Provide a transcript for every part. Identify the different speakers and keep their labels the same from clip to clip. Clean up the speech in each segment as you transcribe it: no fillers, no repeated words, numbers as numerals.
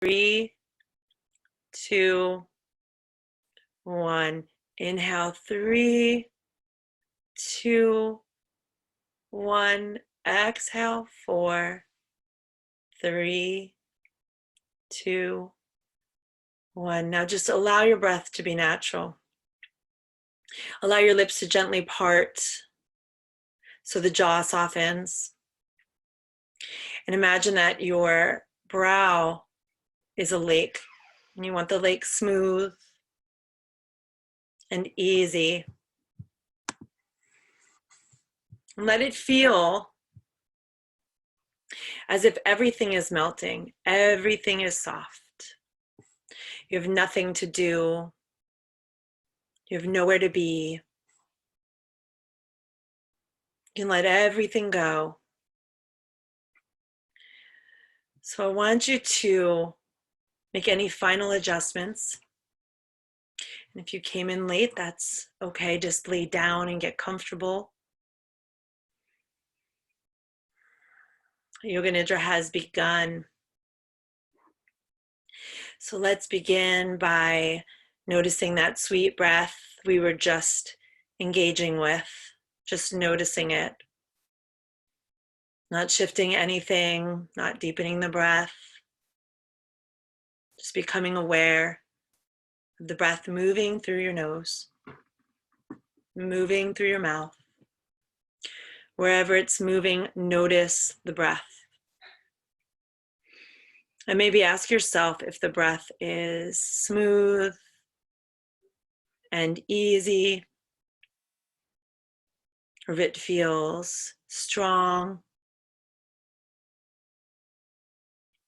Speaker 1: 3, 2, 1. Inhale, 3, 2, 1. Exhale, 4, 3, 2, 1. Now just allow your breath to be natural. Allow your lips to gently part so the jaw softens. And imagine that your brow is a lake, and you want the lake smooth and easy. And let it feel as if everything is melting, everything is soft. You have nothing to do. You have nowhere to be. You can let everything go. So I want you to make any final adjustments. And if you came in late, that's okay. Just lay down and get comfortable. Yoga Nidra has begun. So let's begin by noticing that sweet breath we were just engaging with, just noticing it. Not shifting anything, not deepening the breath. Just becoming aware of the breath moving through your nose, moving through your mouth. Wherever it's moving, notice the breath. And maybe ask yourself if the breath is smooth and easy, or if it feels strong.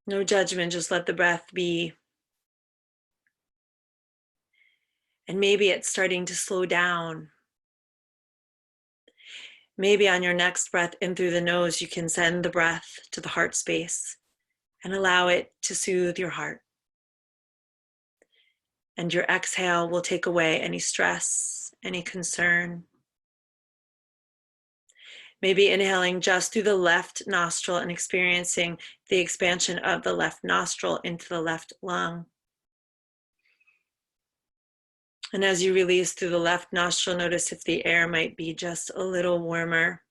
Speaker 1: No judgment, just let the breath be. And maybe it's starting to slow down. Maybe on your next breath in through the nose, you can send the breath to the heart space and allow it to soothe your heart. And your exhale will take away any stress, any concern. Maybe inhaling just through the left nostril and experiencing the expansion of the left nostril into the left lung. And as you release through the left nostril, notice if the air might be just a little warmer.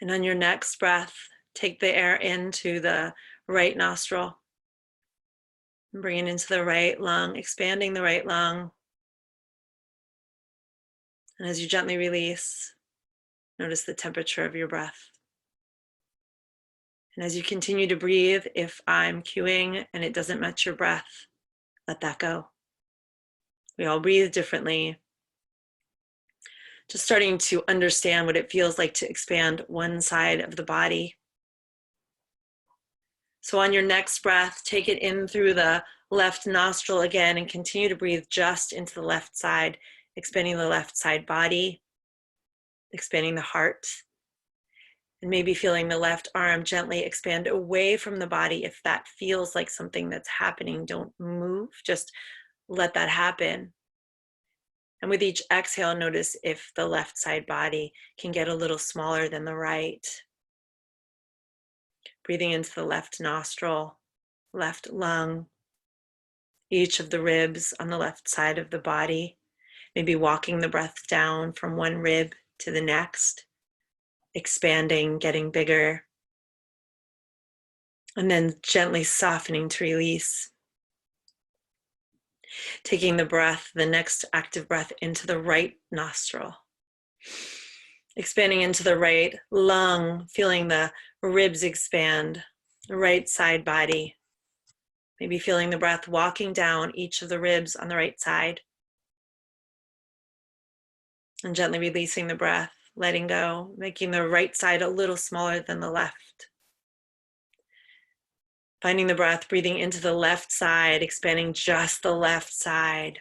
Speaker 1: And on your next breath, take the air into the right nostril. And bring it into the right lung, expanding the right lung. And as you gently release, notice the temperature of your breath. And as you continue to breathe, if I'm cueing and it doesn't match your breath, let that go. We all breathe differently. Just starting to understand what it feels like to expand one side of the body. So on your next breath, take it in through the left nostril again and continue to breathe just into the left side, expanding the left side body, expanding the heart, and maybe feeling the left arm gently expand away from the body. If that feels like something that's happening, don't move, just let that happen. And with each exhale, notice if the left side body can get a little smaller than the right. Breathing into the left nostril, left lung, each of the ribs on the left side of the body. Maybe walking the breath down from one rib to the next, expanding, getting bigger, and then gently softening to release. Taking the breath, the next active breath, into the right nostril. Expanding into the right lung, feeling the ribs expand, the right side body. Maybe feeling the breath walking down each of the ribs on the right side. And gently releasing the breath, letting go, making the right side a little smaller than the left. Finding the breath, breathing into the left side, expanding just the left side.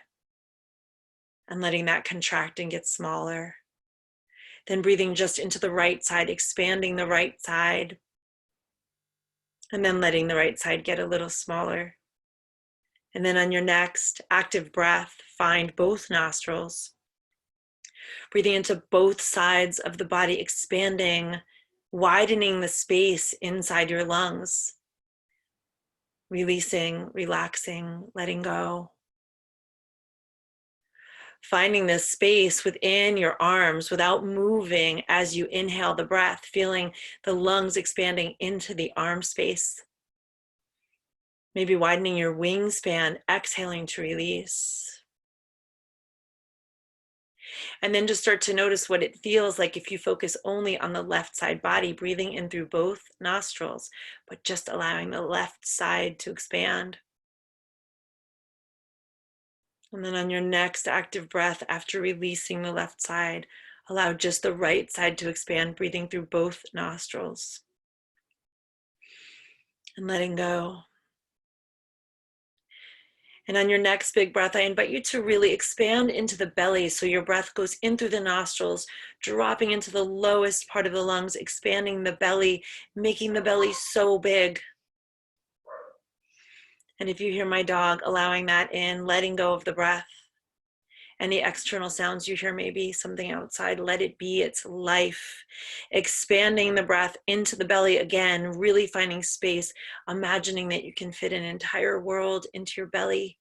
Speaker 1: And letting that contract and get smaller. Then breathing just into the right side, expanding the right side. And then letting the right side get a little smaller. And then on your next active breath, find both nostrils. Breathing into both sides of the body, expanding, widening the space inside your lungs. releasing, relaxing, letting go. Finding this space within your arms without moving as you inhale the breath, feeling the lungs expanding into the arm space. Maybe widening your wingspan, exhaling to release. And then just start to notice what it feels like if you focus only on the left side body, breathing in through both nostrils, but just allowing the left side to expand. And then on your next active breath, after releasing the left side, allow just the right side to expand, breathing through both nostrils. And letting go. And on your next big breath, I invite you to really expand into the belly so your breath goes in through the nostrils, dropping into the lowest part of the lungs, expanding the belly, making the belly so big. And if you hear my dog, allowing that in, letting go of the breath. Any external sounds you hear, maybe something outside, let it be, it's life. Expanding the breath into the belly again, really finding space, imagining that you can fit an entire world into your belly.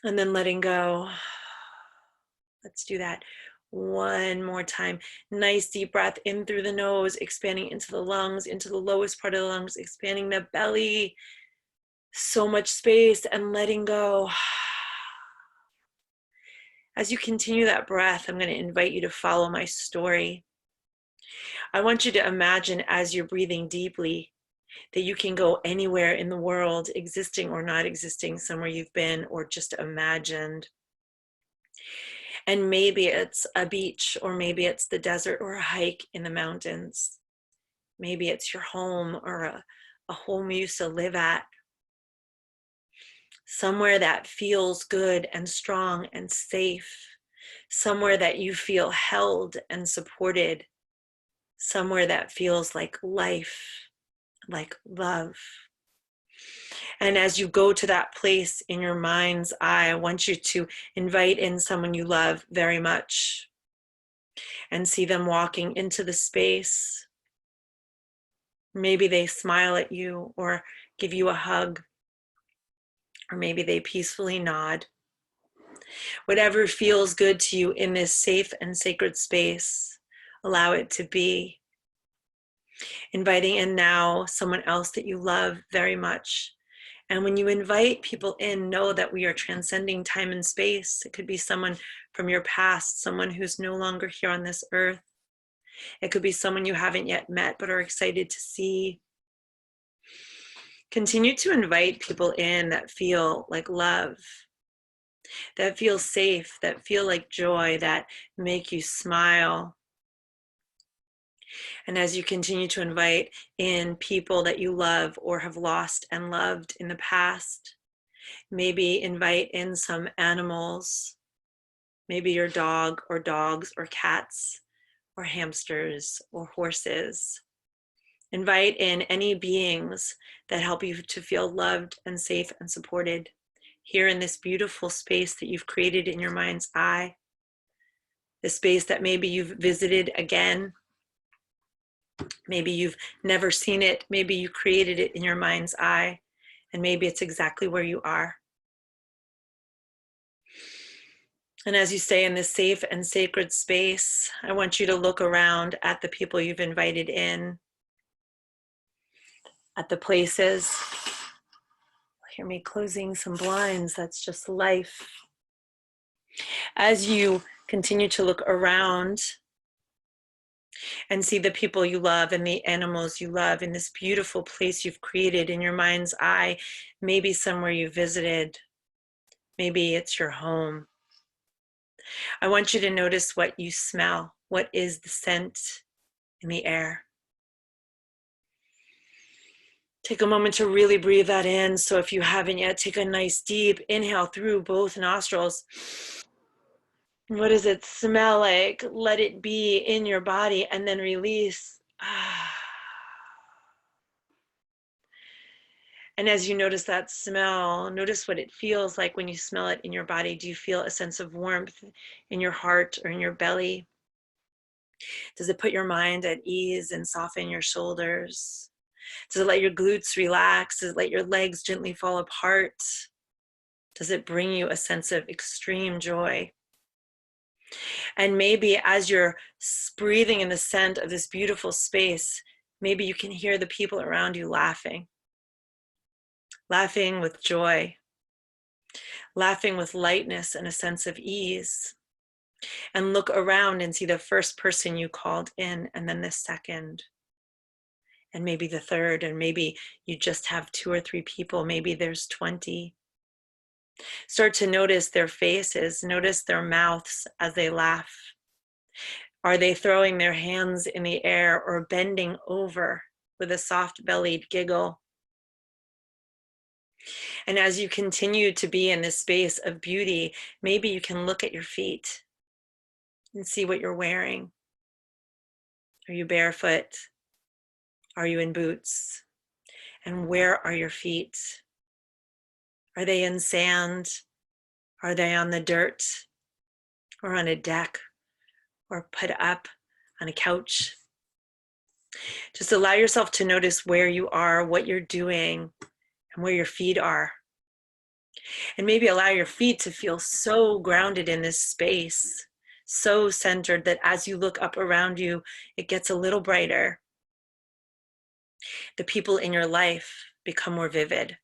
Speaker 1: And then letting go. Let's do that one more time. Nice deep breath in through the nose, expanding into the lungs, into the lowest part of the lungs, expanding the belly. So much space, and letting go. As you continue that breath, I'm going to invite you to follow my story. I want you to imagine as you're breathing deeply that you can go anywhere in the world, existing or not existing, somewhere you've been or just imagined. And maybe it's a beach, or maybe it's the desert, or a hike in the mountains. Maybe it's your home, or a home you used to live at. Somewhere that feels good and strong and safe. Somewhere that you feel held and supported. Somewhere that feels like life, like love. And as you go to that place in your mind's eye, I want you to invite in someone you love very much and see them walking into the space. Maybe they smile at you or give you a hug, or maybe they peacefully nod. Whatever feels good to you in this safe and sacred space, allow it to be. Inviting in now someone else that you love very much. And when you invite people in, know that we are transcending time and space. It could be someone from your past, someone who's no longer here on this earth. It could be someone you haven't yet met but are excited to see. Continue to invite people in that feel like love, that feel safe, that feel like joy, that make you smile. And as you continue to invite in people that you love or have lost and loved in the past, maybe invite in some animals, maybe your dog or dogs or cats or hamsters or horses. Invite in any beings that help you to feel loved and safe and supported here in this beautiful space that you've created in your mind's eye, the space that maybe you've visited again. Maybe you've never seen it. Maybe you created it in your mind's eye, and maybe it's exactly where you are. And as you stay in this safe and sacred space, I want you to look around at the people you've invited in, at the places. Hear me closing some blinds. That's just life. As you continue to look around and see the people you love and the animals you love in this beautiful place you've created in your mind's eye, maybe somewhere you visited, maybe it's your home. I want you to notice what you smell. What is the scent in the air? Take a moment to really breathe that in. So if you haven't yet, take a nice deep inhale through both nostrils. What does it smell like? Let it be in your body and then release. And as you notice that smell, notice what it feels like when you smell it in your body. Do you feel a sense of warmth in your heart or in your belly? Does it put your mind at ease and soften your shoulders? Does it let your glutes relax? Does it let your legs gently fall apart? Does it bring you a sense of extreme joy? And maybe as you're breathing in the scent of this beautiful space, maybe you can hear the people around you laughing with joy, laughing with lightness and a sense of ease. And look around and see the first person you called in, and then the second, and maybe the third, and maybe you just have 2 or 3 people, maybe there's 20. Start to notice their faces, notice their mouths as they laugh. Are they throwing their hands in the air or bending over with a soft-bellied giggle? And as you continue to be in this space of beauty, maybe you can look at your feet and see what you're wearing. Are you barefoot? Are you in boots? And where are your feet? Are they in sand? Are they on the dirt or on a deck or put up on a couch? Just allow yourself to notice where you are, what you're doing, and where your feet are. And maybe allow your feet to feel so grounded in this space, so centered that as you look up around you, it gets a little brighter. The people in your life become more vivid.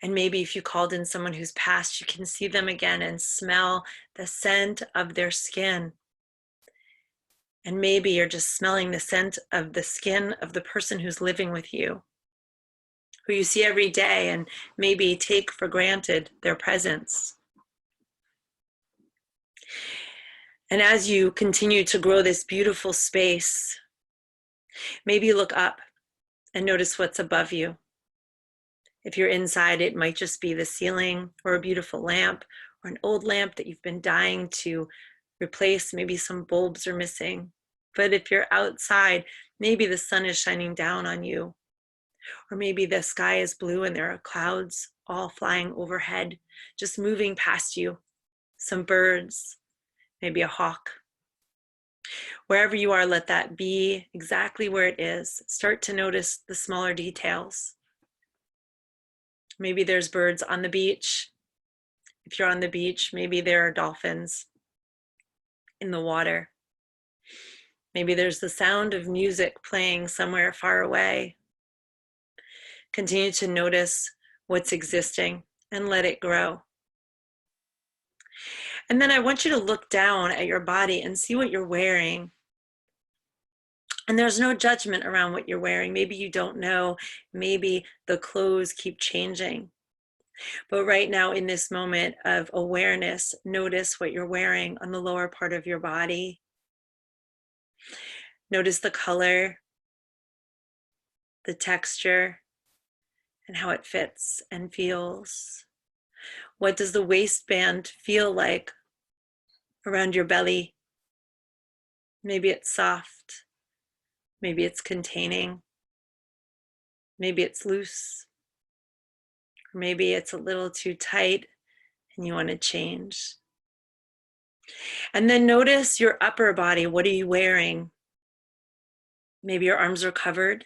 Speaker 1: And maybe if you called in someone who's passed, you can see them again and smell the scent of their skin. And maybe you're just smelling the scent of the skin of the person who's living with you, who you see every day and maybe take for granted their presence. And as you continue to grow this beautiful space, maybe look up and notice what's above you. If you're inside, it might just be the ceiling or a beautiful lamp or an old lamp that you've been dying to replace. Maybe some bulbs are missing. But if you're outside, maybe the sun is shining down on you. Or maybe the sky is blue and there are clouds all flying overhead, just moving past you. Some birds, maybe a hawk. Wherever you are, let that be exactly where it is. Start to notice the smaller details. Maybe there's birds on the beach. If you're on the beach, maybe there are dolphins in the water. Maybe there's the sound of music playing somewhere far away. Continue to notice what's existing and let it grow. And then I want you to look down at your body and see what you're wearing. And there's no judgment around what you're wearing. Maybe you don't know. Maybe the clothes keep changing. But right now, in this moment of awareness, notice what you're wearing on the lower part of your body. Notice the color, the texture, and how it fits and feels. What does the waistband feel like around your belly? Maybe it's soft. Maybe it's containing. Maybe it's loose. Or maybe it's a little too tight and you want to change. And then notice your upper body. What are you wearing? Maybe your arms are covered,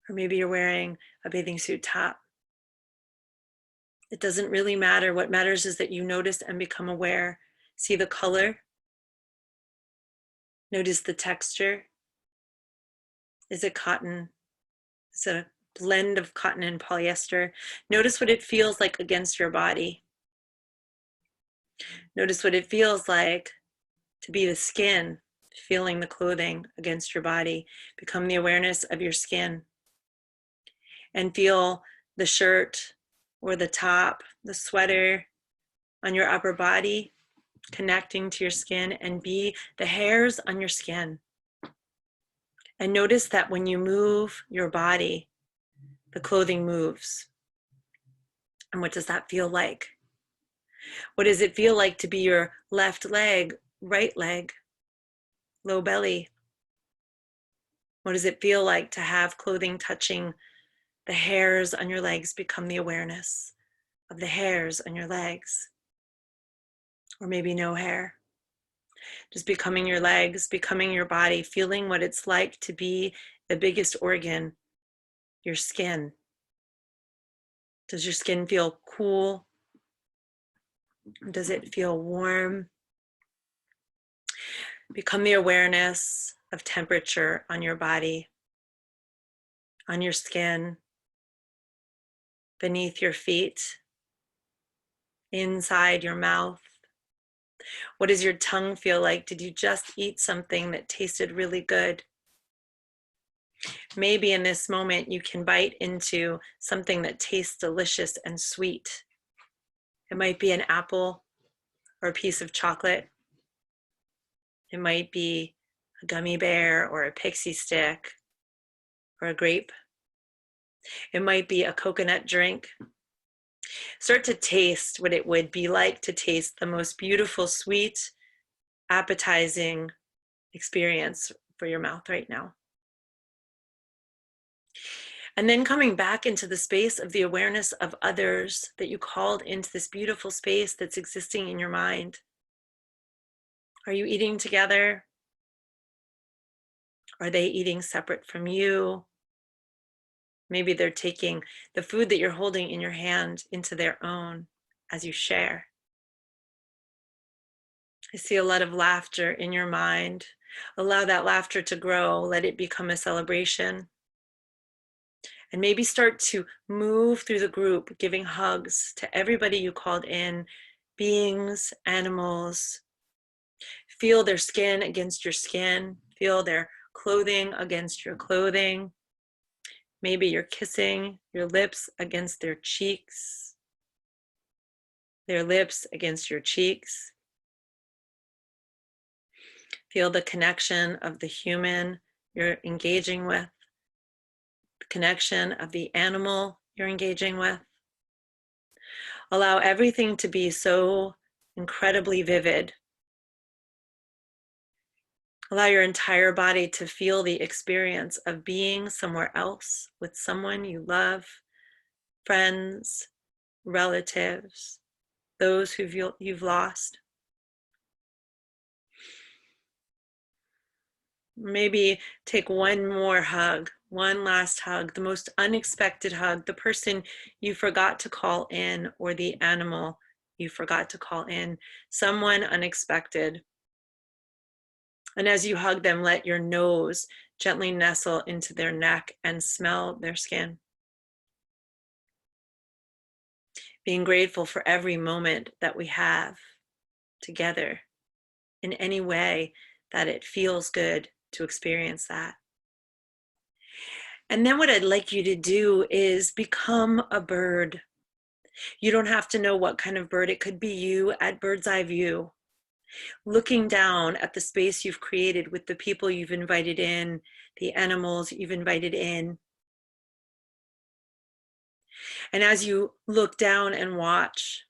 Speaker 1: or maybe you're wearing a bathing suit top. It doesn't really matter. What matters is that you notice and become aware. See the color. Notice the texture. Is it cotton? Is it a blend of cotton and polyester? Notice what it feels like against your body. Notice what it feels like to be the skin, feeling the clothing against your body. Become the awareness of your skin. And feel the shirt or the top, the sweater on your upper body, connecting to your skin, and be the hairs on your skin. And notice that when you move your body, the clothing moves. And what does that feel like? What does it feel like to be your left leg, right leg, low belly? What does it feel like to have clothing touching the hairs on your legs? Become the awareness of the hairs on your legs. Or maybe no hair. Just becoming your legs, becoming your body, feeling what it's like to be the biggest organ, your skin. Does your skin feel cool? Does it feel warm? Become the awareness of temperature on your body, on your skin, beneath your feet, inside your mouth. What does your tongue feel like? Did you just eat something that tasted really good? Maybe in this moment you can bite into something that tastes delicious and sweet. It might be an apple or a piece of chocolate. It might be a gummy bear or a pixie stick or a grape. It might be a coconut drink. Start to taste what it would be like to taste the most beautiful, sweet, appetizing experience for your mouth right now. And then coming back into the space of the awareness of others that you called into this beautiful space that's existing in your mind. Are you eating together? Are they eating separate from you? Maybe they're taking the food that you're holding in your hand into their own as you share. I see a lot of laughter in your mind. Allow that laughter to grow. Let it become a celebration. And maybe start to move through the group, giving hugs to everybody you called in, beings, animals. Feel their skin against your skin. Feel their clothing against your clothing. Maybe you're kissing your lips against their cheeks, their lips against your cheeks. Feel the connection of the human you're engaging with, the connection of the animal you're engaging with. Allow everything to be so incredibly vivid. Allow your entire body to feel the experience of being somewhere else with someone you love, friends, relatives, those who you've lost. Maybe take one more hug, one last hug, the most unexpected hug, the person you forgot to call in or the animal you forgot to call in, someone unexpected. And as you hug them, let your nose gently nestle into their neck and smell their skin. Being grateful for every moment that we have together in any way that it feels good to experience that. And then what I'd like you to do is become a bird. You don't have to know what kind of bird. It could be you at bird's eye view, looking down at the space you've created with the people you've invited in, the animals you've invited in. And as you look down and watch,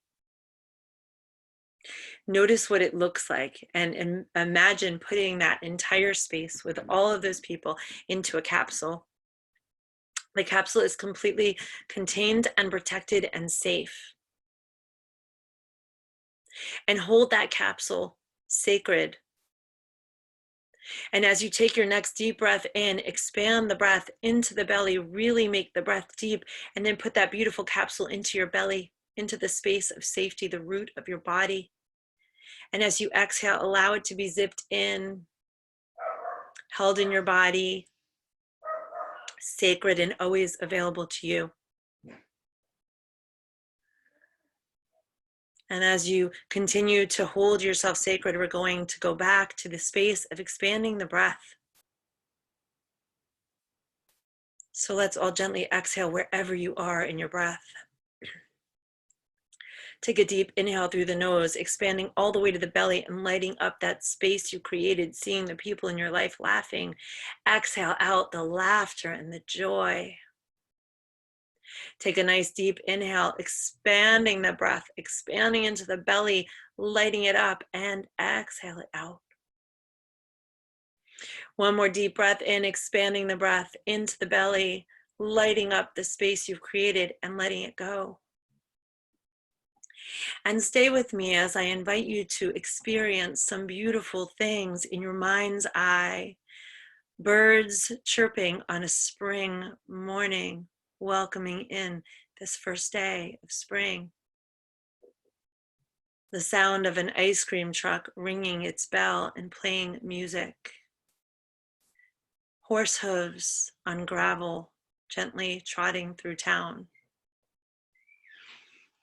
Speaker 1: notice what it looks like and imagine putting that entire space with all of those people into a capsule. The capsule is completely contained and protected and safe. And hold that capsule sacred. And as you take your next deep breath in, expand the breath into the belly, really make the breath deep, and then put that beautiful capsule into your belly, into the space of safety, the root of your body. And as you exhale, allow it to be zipped in, held in your body, sacred and always available to you. And as you continue to hold yourself sacred, we're going to go back to the space of expanding the breath. So let's all gently exhale wherever you are in your breath. Take a deep inhale through the nose, expanding all the way to the belly and lighting up that space you created, seeing the people in your life laughing. Exhale out the laughter and the joy. Take a nice deep inhale, expanding the breath, expanding into the belly, lighting it up, and exhale it out. One more deep breath in, expanding the breath into the belly, lighting up the space you've created and letting it go. And stay with me as I invite you to experience some beautiful things in your mind's eye. Birds chirping on a spring morning, welcoming in this first day of spring. The sound of an ice cream truck ringing its bell and playing music. Horse hooves on gravel, gently trotting through town.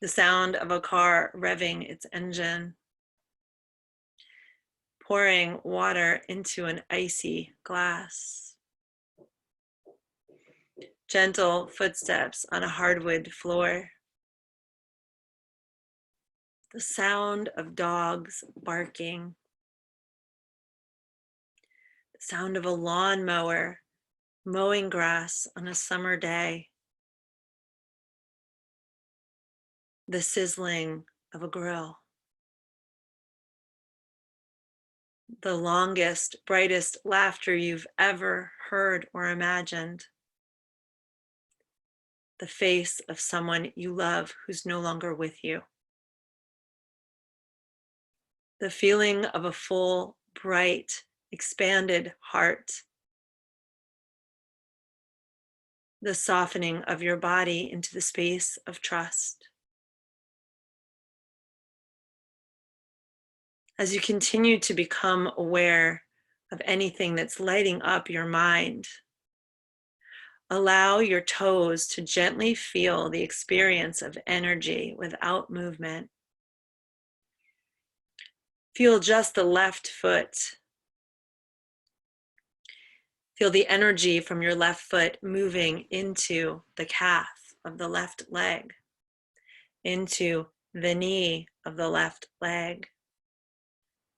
Speaker 1: The sound of a car revving its engine. Pouring water into an icy glass. Gentle footsteps on a hardwood floor. The sound of dogs barking. The sound of a lawnmower mowing grass on a summer day. The sizzling of a grill. The longest, brightest laughter you've ever heard or imagined. The face of someone you love who's no longer with you. The feeling of a full, bright, expanded heart. The softening of your body into the space of trust. As you continue to become aware of anything that's lighting up your mind, allow your toes to gently feel the experience of energy without movement. Feel just the left foot. Feel the energy from your left foot moving into the calf of the left leg, into the knee of the left leg,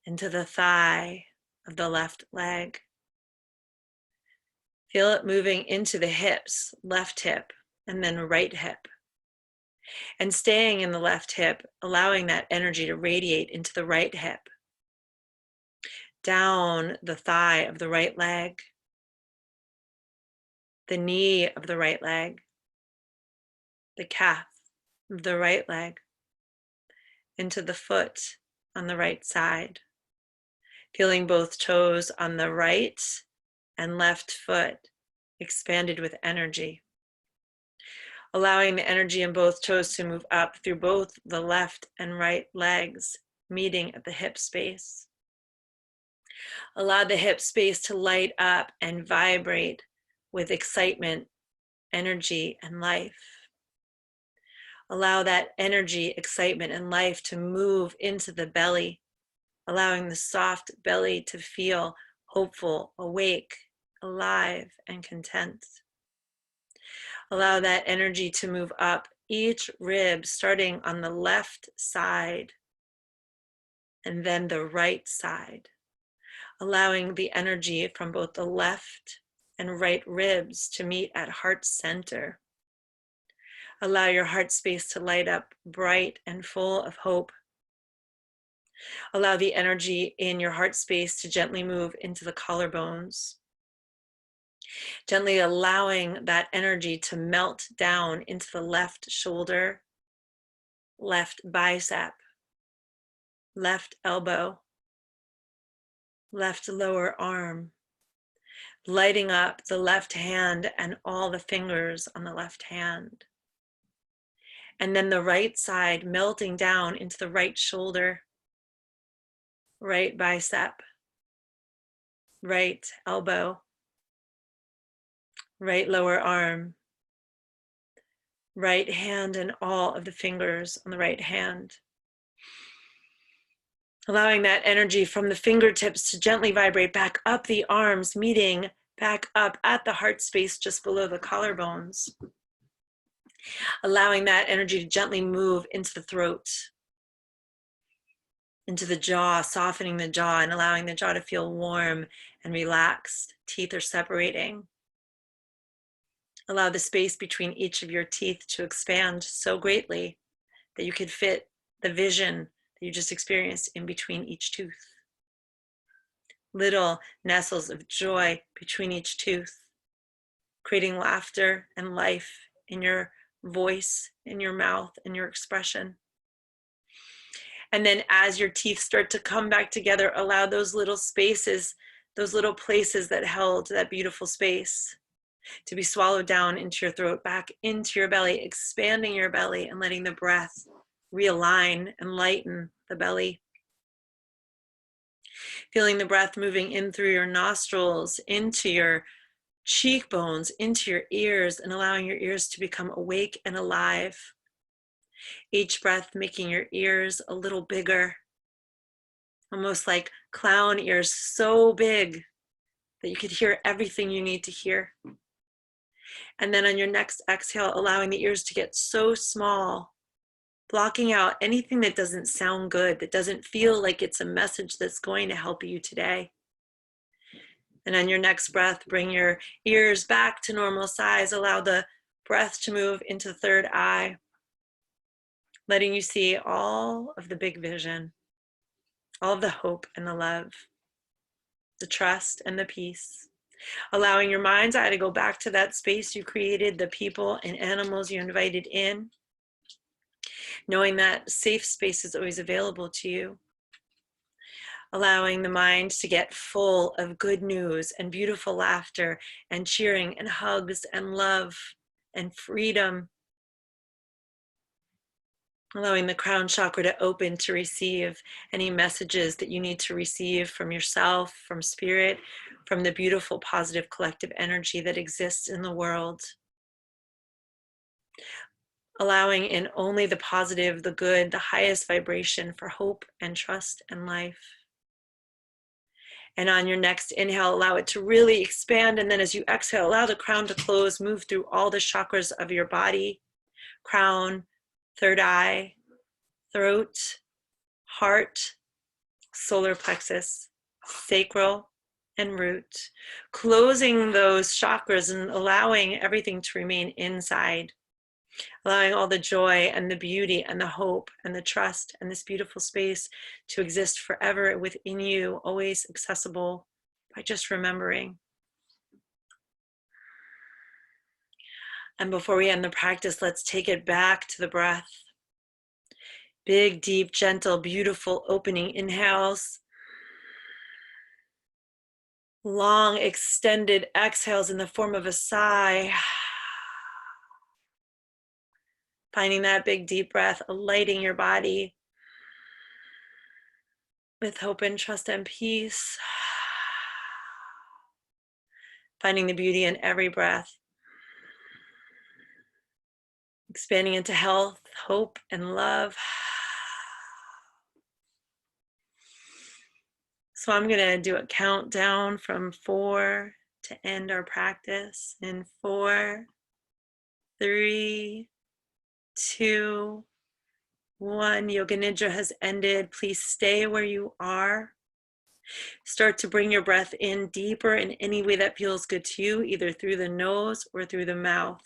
Speaker 1: into the thigh of the left leg. Feel it moving into the hips, left hip, and then right hip. And staying in the left hip, allowing that energy to radiate into the right hip, down the thigh of the right leg, the knee of the right leg, the calf of the right leg, into the foot on the right side. Feeling both toes on the right and left foot expanded with energy. Allowing the energy in both toes to move up through both the left and right legs, meeting at the hip space. Allow the hip space to light up and vibrate with excitement, energy, and life. Allow that energy, excitement, and life to move into the belly, allowing the soft belly to feel hopeful, awake, alive, and content. Allow that energy to move up each rib, starting on the left side and then the right side, allowing the energy from both the left and right ribs to meet at heart center. Allow your heart space to light up bright and full of hope. Allow the energy in your heart space to gently move into the collarbones. Gently allowing that energy to melt down into the left shoulder, left bicep, left elbow, left lower arm, lighting up the left hand and all the fingers on the left hand. And then the right side melting down into the right shoulder, right bicep, right elbow, right lower arm, right hand and all of the fingers on the right hand. Allowing that energy from the fingertips to gently vibrate back up the arms, meeting back up at the heart space just below the collarbones. Allowing that energy to gently move into the throat, into the jaw, softening the jaw and allowing the jaw to feel warm and relaxed. Teeth are separating. Allow the space between each of your teeth to expand so greatly that you could fit the vision that you just experienced in between each tooth. Little nestles of joy between each tooth, creating laughter and life in your voice, in your mouth, in your expression. And then as your teeth start to come back together, allow those little spaces those little places that held that beautiful space, to be swallowed down into your throat, back into your belly, expanding your belly and letting the breath realign and lighten the belly. Feeling the breath moving in through your nostrils, into your cheekbones, into your ears, and allowing your ears to become awake and alive. Each breath making your ears a little bigger, almost like clown ears, so big that you could hear everything you need to hear. And then on your next exhale, allowing the ears to get so small, blocking out anything that doesn't sound good, that doesn't feel like it's a message that's going to help you today. And on your next breath, bring your ears back to normal size. Allow the breath to move into third eye, letting you see all of the big vision, all of the hope and the love, the trust and the peace. Allowing your mind's eye to go back to that space you created, the people and animals you invited in, knowing that safe space is always available to you. Allowing the mind to get full of good news and beautiful laughter and cheering and hugs and love and freedom. Allowing the crown chakra to open to receive any messages that you need to receive from yourself, from spirit, from the beautiful, positive, collective energy that exists in the world. Allowing in only the positive, the good, the highest vibration for hope and trust and life. And on your next inhale, allow it to really expand. And then as you exhale, allow the crown to close, move through all the chakras of your body, crown, third eye, throat, heart, solar plexus, sacral, and root. Closing those chakras and allowing everything to remain inside. Allowing all the joy and the beauty and the hope and the trust and this beautiful space to exist forever within you, always accessible by just remembering. And before we end the practice, let's take it back to the breath. Big, deep, gentle, beautiful opening inhales. Long, extended exhales in the form of a sigh. Finding that big, deep breath, lighting your body with hope and trust and peace. Finding the beauty in every breath. Expanding into health, hope, and love. So I'm going to do a countdown from 4 to end our practice. In 4, 3, 2, 1. Yoga Nidra has ended. Please stay where you are. Start to bring your breath in deeper in any way that feels good to you, either through the nose or through the mouth.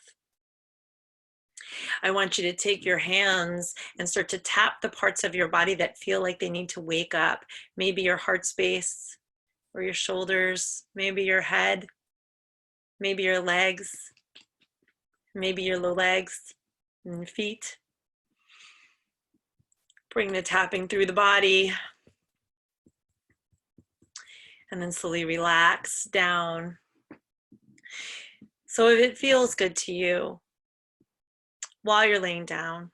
Speaker 1: I want you to take your hands and start to tap the parts of your body that feel like they need to wake up. Maybe your heart space or your shoulders, maybe your head, maybe your legs, maybe your low legs and your feet. Bring the tapping through the body. And then slowly relax down. So if it feels good to you, while you're laying down,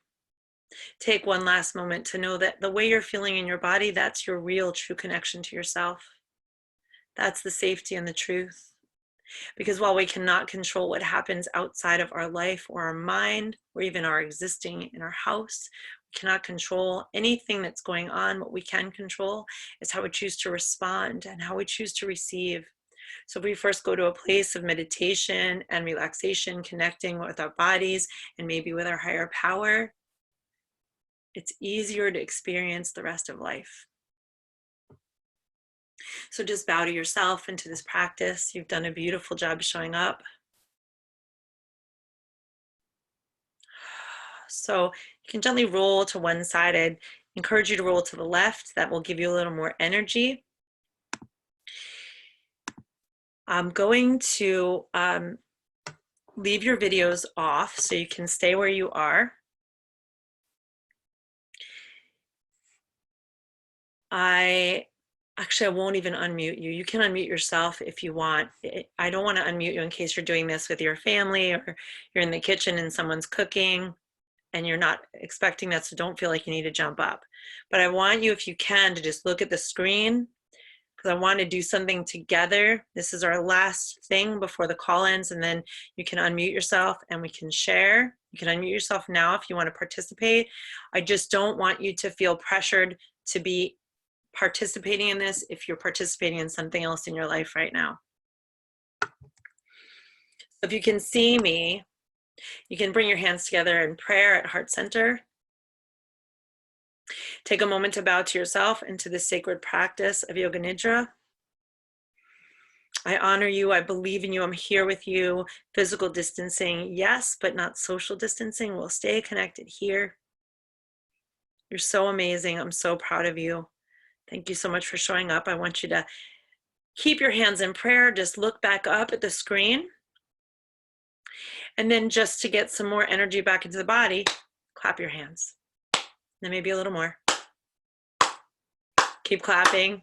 Speaker 1: take one last moment to know that the way you're feeling in your body, that's your real true connection to yourself. That's the safety and the truth. Because while we cannot control what happens outside of our life or our mind, or even our existing in our house, we cannot control anything that's going on. What we can control is how we choose to respond and how we choose to receive. So if we first go to a place of meditation and relaxation, connecting with our bodies and maybe with our higher power, it's easier to experience the rest of life. So just bow to yourself into this practice. You've done a beautiful job showing up. So you can gently roll to one side. I'd encourage you to roll to the left. That will give you a little more energy. I'm going to leave your videos off so you can stay where you are. I Actually, I won't even unmute you. You can unmute yourself if you want. I don't want to unmute you in case you're doing this with your family or you're in the kitchen and someone's cooking and you're not expecting that, so don't feel like you need to jump up. But I want you, if you can, to just look at the screen because I want to do something together. This is our last thing before the call ends, and then you can unmute yourself and we can share. You can unmute yourself now if you want to participate. I just don't want you to feel pressured to be participating in this if you're participating in something else in your life right now. If you can see me, you can bring your hands together in prayer at heart center. Take a moment to bow to yourself and to the sacred practice of Yoga Nidra. I honor you. I believe in you. I'm here with you. Physical distancing, yes, but not social distancing. We'll stay connected here. You're so amazing. I'm so proud of you. Thank you so much for showing up. I want you to keep your hands in prayer. Just look back up at the screen. And then just to get some more energy back into the body, clap your hands. Then maybe a little more. Keep clapping.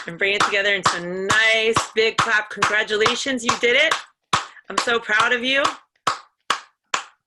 Speaker 1: And bring it together into a nice big clap. Congratulations, you did it. I'm so proud of you.